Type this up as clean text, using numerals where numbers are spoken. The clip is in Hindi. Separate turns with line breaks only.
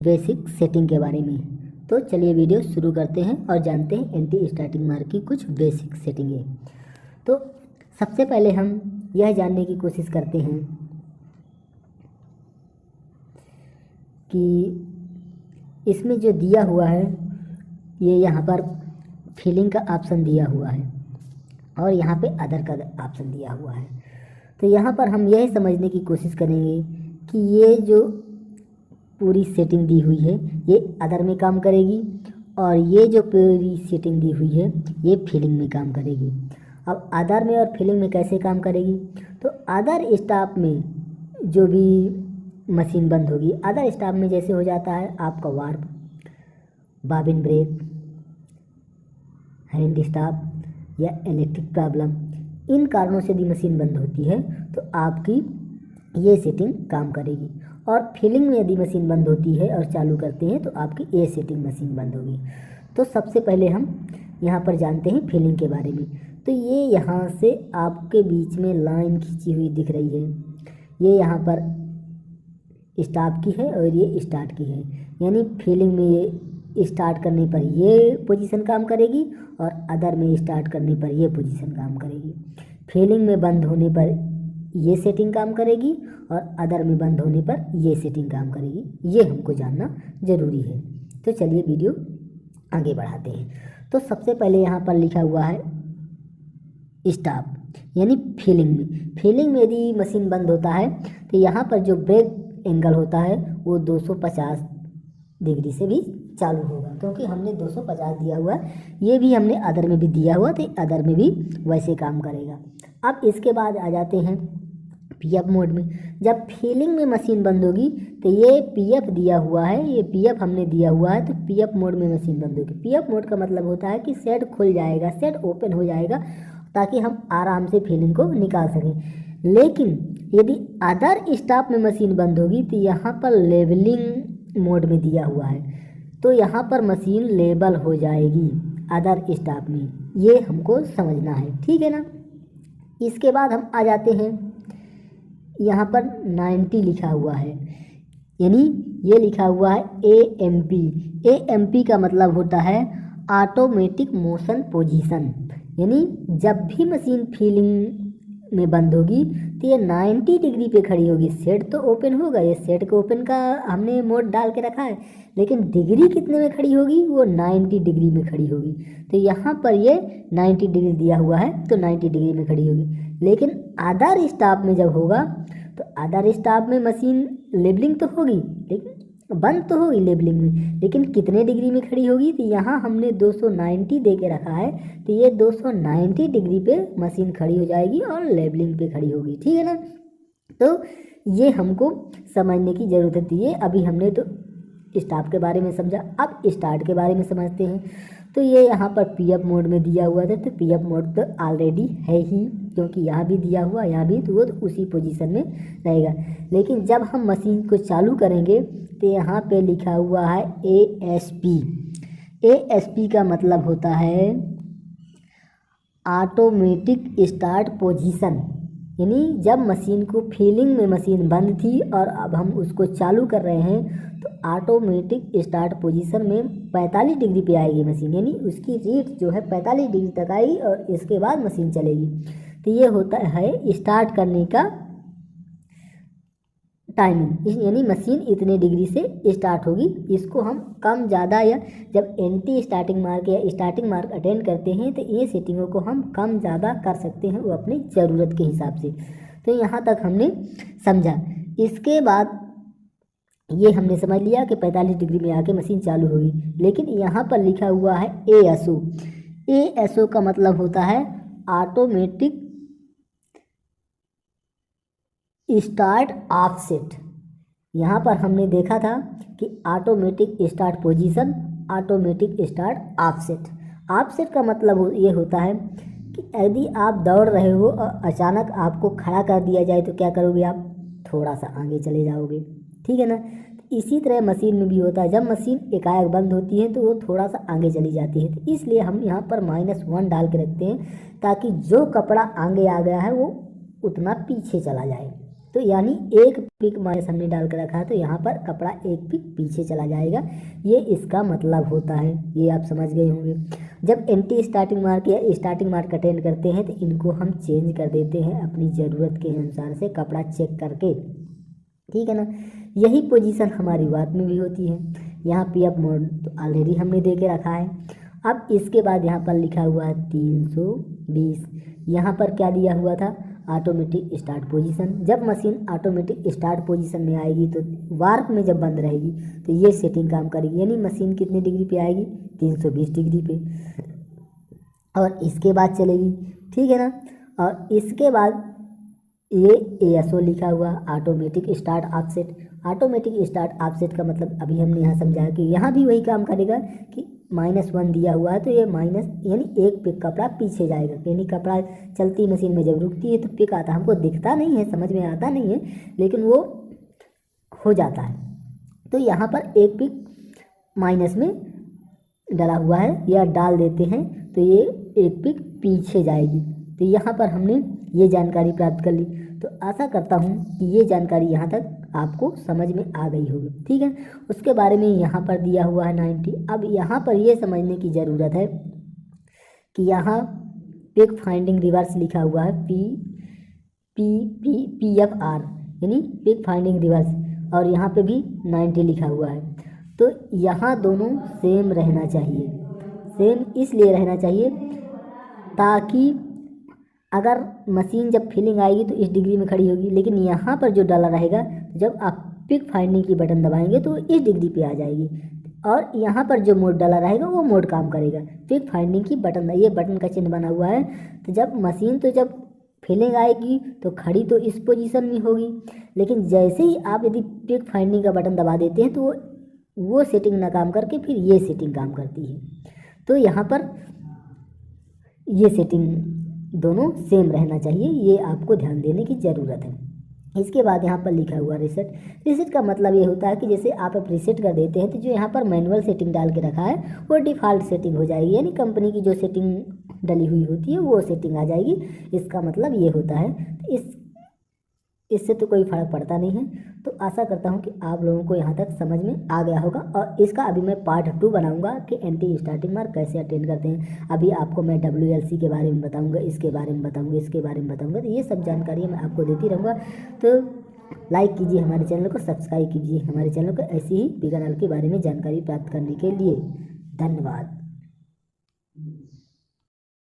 बेसिक सेटिंग के बारे में। तो चलिए वीडियो शुरू करते हैं और जानते हैं एंटी स्टैटिक मार्क की कुछ बेसिक सेटिंगें। तो सबसे पहले हम यह जानने की कोशिश करते हैं कि इसमें जो दिया हुआ है ये यहाँ पर फिलिंग का ऑप्शन दिया हुआ है और यहाँ पे अदर का ऑप्शन दिया हुआ है। तो यहाँ पर हम यह समझने की कोशिश करेंगे कि ये जो पूरी सेटिंग दी हुई है ये अदर में काम करेगी और ये जो पूरी सेटिंग दी हुई है ये फिलिंग में काम करेगी। अब अदर में और फिलिंग में कैसे काम करेगी? तो अदर स्टाफ में जो भी मशीन बंद होगी, अदर स्टाफ में जैसे हो जाता है आपका warp, bobbin break, hand staff या इलेक्ट्रिक प्रॉब्लम, इन कारणों से यदि मशीन बंद होती है तो आपकी ये सेटिंग काम करेगी। और फिलिंग में यदि मशीन बंद होती है और चालू करते हैं तो आपकी ये सेटिंग मशीन बंद होगी। तो सबसे पहले हम यहाँ पर जानते हैं फिलिंग के बारे में। तो ये यहाँ से आपके बीच में लाइन खींची हुई दिख रही है, ये यहाँ पर स्टॉप की है और ये स्टार्ट की है। यानी फिलिंग में ये स्टार्ट करने पर ये पोजीशन काम करेगी और अदर में स्टार्ट करने पर ये पोजीशन काम करेगी। फिलिंग में बंद होने पर ये सेटिंग काम करेगी और अदर में बंद होने पर ये सेटिंग काम करेगी। ये हमको जानना ज़रूरी है। तो चलिए वीडियो आगे बढ़ाते हैं। तो सबसे पहले यहाँ पर लिखा हुआ है स्टॉप, यानी फिलिंग में यदि मशीन बंद होता है तो यहाँ पर जो ब्रेक एंगल होता है वो 250 डिग्री से भी चालू होगा, क्योंकि हमने 250 दिया हुआ है। ये भी हमने अदर में भी दिया हुआ, तो अदर में भी वैसे काम करेगा। अब इसके बाद आ जाते हैं पीएफ मोड में। जब फिलिंग में मशीन बंद होगी तो ये पीएफ दिया हुआ है, ये पीएफ हमने दिया हुआ है, तो पीएफ मोड में मशीन बंद होगी। पीएफ मोड का मतलब होता है कि सेट खुल जाएगा, सेट ओपन हो जाएगा ताकि हम आराम से फिलिंग को निकाल सकें। लेकिन यदि अदर स्टाफ में मशीन बंद होगी तो यहाँ पर लेवलिंग मोड में दिया हुआ है, तो यहाँ पर मशीन लेबल हो जाएगी अदर स्टाफ में। ये हमको समझना है, ठीक है ना। इसके बाद हम आ जाते हैं यहाँ पर 90 लिखा हुआ है, यानी ये लिखा हुआ है AMP। AMP का मतलब होता है ऑटोमेटिक मोशन पोजीशन, यानी जब भी मशीन फिलिंग में बंद होगी तो ये 90 डिग्री पे खड़ी होगी। सेट तो ओपन होगा, ये सेट को ओपन का हमने मोड डाल के रखा है, लेकिन डिग्री कितने में खड़ी होगी? वो 90 डिग्री में खड़ी होगी। तो यहाँ पर ये 90 डिग्री दिया हुआ है तो 90 डिग्री में खड़ी होगी। लेकिन अदर स्टाफ में जब होगा तो अदर स्टाफ में मशीन लेबलिंग तो होगी, लेकिन बंद तो होगी लेबलिंग में, लेकिन कितने डिग्री में खड़ी होगी? तो यहाँ हमने 290 दे के रखा है, तो ये 290 डिग्री पे मशीन खड़ी हो जाएगी और लेबलिंग पे खड़ी होगी, ठीक है ना। तो ये हमको समझने की ज़रूरत है। अभी हमने तो स्टाफ के बारे में समझा, अब स्टार्ट के बारे में समझते हैं। तो ये यहाँ पर पीएफ मोड में दिया हुआ था, तो पीएफ मोड तो ऑलरेडी है ही, क्योंकि यहाँ भी दिया हुआ, यहाँ भी, तो वो तो उसी पोजीशन में रहेगा। लेकिन जब हम मशीन को चालू करेंगे तो यहाँ पे लिखा हुआ है ASP। ASP का मतलब होता है ऑटोमेटिक स्टार्ट पोजीशन, यानी जब मशीन को फिलिंग में मशीन बंद थी और अब हम उसको चालू कर रहे हैं तो ऑटोमेटिक स्टार्ट पोजीशन में 45 डिग्री पे आएगी मशीन, यानी उसकी रीड जो है 45 डिग्री तक आएगी और इसके बाद मशीन चलेगी। तो ये होता है स्टार्ट करने का टाइमिंग, यानी मशीन इतने डिग्री से स्टार्ट होगी। इसको हम कम ज़्यादा या जब एंटी स्टार्टिंग मार्क या स्टार्टिंग मार्क अटेंड करते हैं तो ये सेटिंगों को हम कम ज़्यादा कर सकते हैं, वो अपनी ज़रूरत के हिसाब से। तो यहाँ तक हमने समझा। इसके बाद ये हमने समझ लिया कि 45 डिग्री में आके मशीन चालू होगी। लेकिन यहाँ पर लिखा हुआ है ASO। ASO का मतलब होता है ऑटोमेटिक स्टार्ट ऑफसेट। यहाँ पर हमने देखा था कि automatic start position, automatic start offset. Offset का मतलब ये होता है कि यदि आप दौड़ रहे हो और अचानक आपको खड़ा कर दिया जाए तो क्या करोगे? आप थोड़ा सा आगे चले जाओगे, ठीक है ना। इसी तरह मशीन में भी होता है, जब मशीन एकाएक बंद होती है तो वो थोड़ा सा आगे चली जाती है। तो इसलिए हम यहाँ पर -1 डाल के रखते हैं ताकि जो कपड़ा आगे आ गया है वो उतना पीछे चला जाए। तो यानी एक पिक माइनस हमने डाल कर रखा है, तो यहाँ पर कपड़ा एक पिक पीछे चला जाएगा, ये इसका मतलब होता है। ये आप समझ गए होंगे। जब एंटी स्टार्टिंग मार्क या स्टार्टिंग मार्क अटेंड करते हैं तो इनको हम चेंज कर देते हैं अपनी ज़रूरत के अनुसार से कपड़ा चेक करके, ठीक है ना। यही पोजीशन हमारी वार्प में भी होती है। यहाँ पी अप मोड तो ऑलरेडी हमने दे के रखा है। अब इसके बाद यहाँ पर लिखा हुआ है 320, यहाँ पर क्या दिया हुआ था, ऑटोमेटिक स्टार्ट पोजीशन। जब मशीन ऑटोमेटिक स्टार्ट पोजीशन में आएगी तो वार्प में जब बंद रहेगी तो ये सेटिंग काम करेगी, यानी मशीन कितने डिग्री पे आएगी, 320 डिग्री पे, और इसके बाद चलेगी, ठीक है ना। और इसके बाद ये ASO लिखा हुआ automatic start offset. Automatic start offset का मतलब अभी हमने यहाँ समझाया कि यहाँ भी वही काम करेगा कि -1 दिया हुआ है तो ये माइनस यानी एक पिक कपड़ा पीछे जाएगा, यानी कपड़ा चलती मशीन में जब रुकती है तो पिक आता, हमको दिखता नहीं है, समझ में आता नहीं है, लेकिन वो हो जाता है। तो यहाँ पर एक पिक माइनस में डला हुआ है या डाल देते हैं तो ये एक पिक पीछे जाएगी। तो यहाँ पर हमने ये जानकारी प्राप्त कर ली। तो आशा करता हूँ कि ये जानकारी यहाँ तक आपको समझ में आ गई होगी, ठीक है। उसके बारे में यहाँ पर दिया हुआ है 90। अब यहाँ पर ये समझने की ज़रूरत है कि यहाँ पिक फाइंडिंग रिवर्स लिखा हुआ है PFR, यानी पिक फाइंडिंग रिवर्स, और यहाँ पे भी 90 लिखा हुआ है। तो यहाँ दोनों सेम रहना चाहिए। सेम इसलिए रहना चाहिए ताकि अगर मशीन जब फीलिंग आएगी तो इस डिग्री में खड़ी होगी, लेकिन यहाँ पर जो डाला रहेगा जब आप पिक फाइंडिंग की बटन दबाएंगे तो इस डिग्री पे आ जाएगी, और यहाँ पर जो मोड डाला रहेगा वो मोड काम करेगा। पिक फाइंडिंग की बटन, ये बटन का चिन्ह बना हुआ है। तो जब मशीन तो जब फीलिंग आएगी तो खड़ी तो इस पोजीशन में होगी, लेकिन जैसे ही आप यदि पिक फाइंडिंग का बटन दबा देते हैं तो वो सेटिंग ना काम करके फिर ये सेटिंग काम करती है। तो यहाँ पर ये सेटिंग दोनों सेम रहना चाहिए, ये आपको ध्यान देने की ज़रूरत है। इसके बाद यहाँ पर लिखा हुआ रीसेट। रीसेट का मतलब ये होता है कि जैसे आप रीसेट कर देते हैं तो जो यहाँ पर मैनुअल सेटिंग डाल के रखा है वो डिफ़ॉल्ट सेटिंग हो जाएगी, यानी कंपनी की जो सेटिंग डली हुई होती है वो सेटिंग आ जाएगी। इसका मतलब ये होता है। इससे तो कोई फ़र्क पड़ता नहीं है। तो आशा करता हूँ कि आप लोगों को यहाँ तक समझ में आ गया होगा, और इसका अभी मैं पार्ट 2 बनाऊँगा कि एंटी स्टार्टिंग मार्क कैसे अटेंड करते हैं। अभी आपको मैं WLC के बारे में बताऊँगा, इसके बारे में बताऊँगा, इसके बारे में बताऊँगा। तो ये सब जानकारी मैं आपको देती रहूँगा। तो लाइक कीजिए हमारे चैनल को, सब्सक्राइब कीजिए हमारे चैनल को ऐसी ही बिगनल के बारे में जानकारी प्राप्त करने के लिए। धन्यवाद।